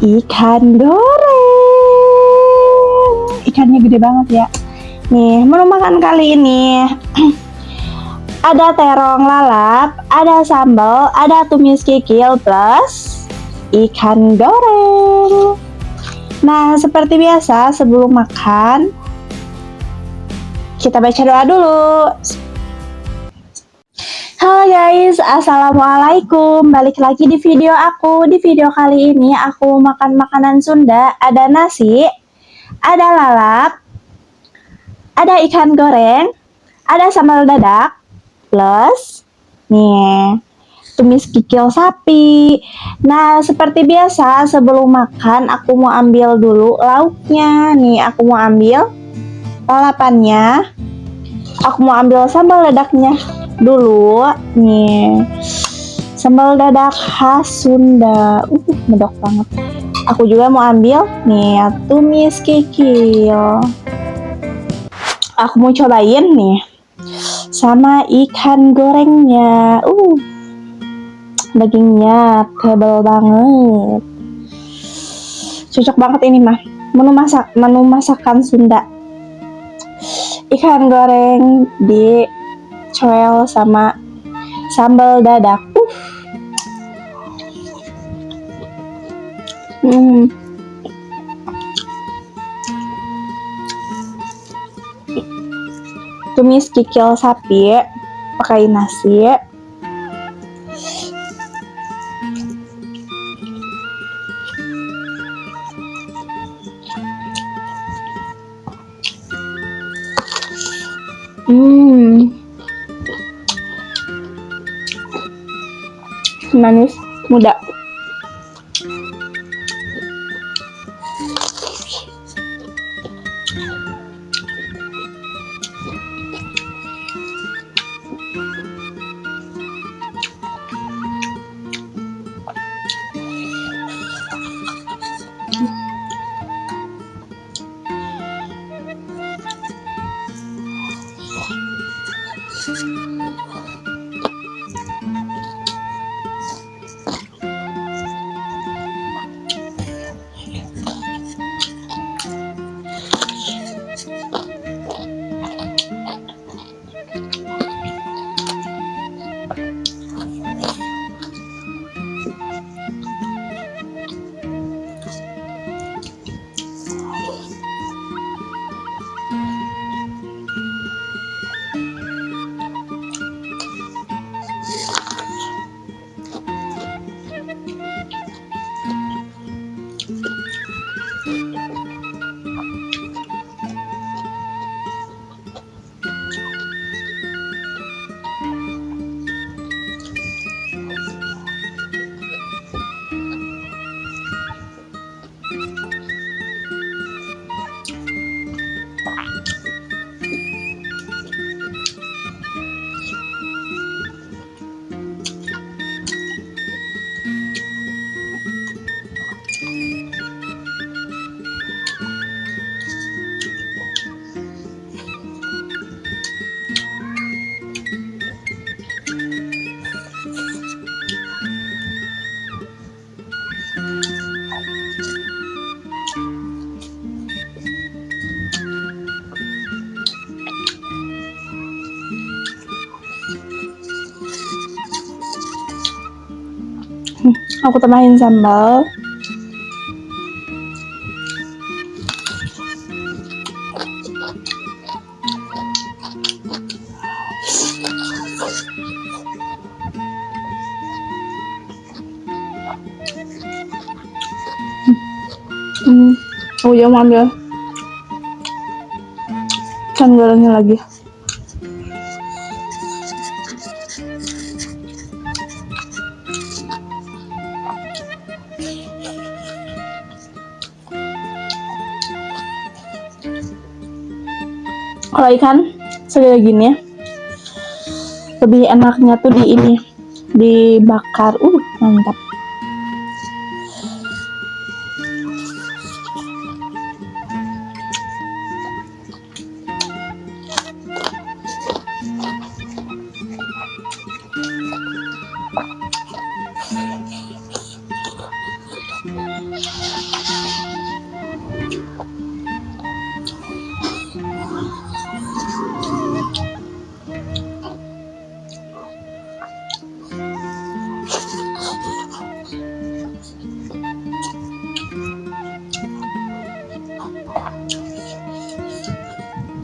ikan goreng. Ikannya gede banget ya. Nih, menu makan kali ini ada terong lalap, ada sambal, ada tumis kikil plus ikan goreng. Nah, seperti biasa sebelum makan kita baca doa dulu. Halo guys, assalamualaikum. Balik lagi di video aku. Di video kali ini aku makan makanan Sunda. Ada nasi, ada lalap, ada ikan goreng, ada sambal dadak, plus nih tumis kikil sapi. Nah, seperti biasa sebelum makan aku mau ambil dulu lauknya. Nih, aku mau ambil lalapannya. Aku mau ambil sambal dadaknya dulu. Nih, sambal dadak khas Sunda. Medok banget. Aku juga mau ambil nih tumis kikil. Aku mau cobain nih sama ikan gorengnya. Dagingnya tebal banget. Cocok banget ini mah. Menu masakan Sunda. Ikan goreng dicoel sama sambal dadak. Tumis kikil sapi pakai nasi. Manis muda. Aku tambahin sambal. Aku juga mau ambil ikan gorengnya lagi. Kalau ikan segala gini lebih enaknya tuh di ini dibakar. Mantap.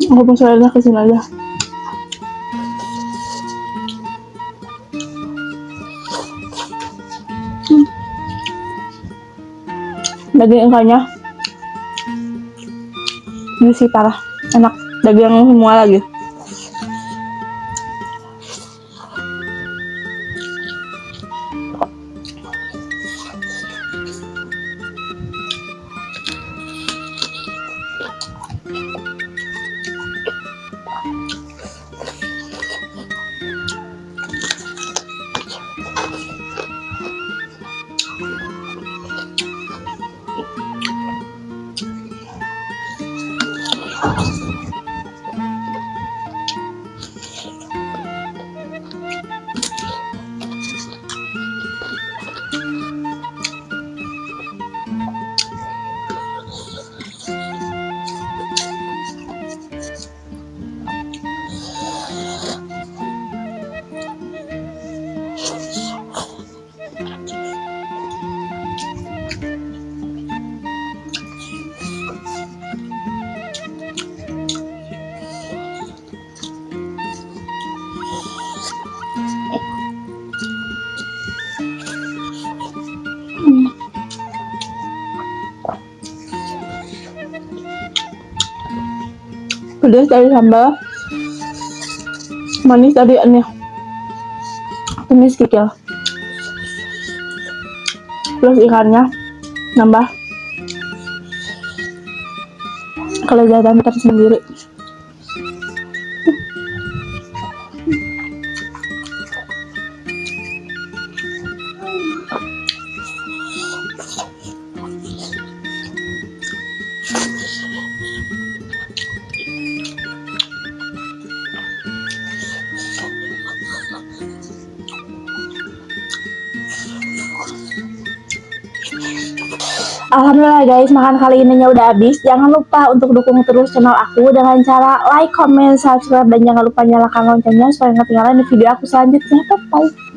Aku pesannya ke sini aja. Daging ikannya juicy parah, enak. Daging semua lagi. Pedas dari sambal, manis dari ini tumis kikil, plus ikannya nambah kelezatan tersendiri. Alhamdulillah guys, makan kali ininya udah habis. Jangan lupa untuk dukung terus channel aku dengan cara like, comment, subscribe, dan jangan lupa nyalakan loncengnya supaya nggak ketinggalan di video aku selanjutnya. Bye bye.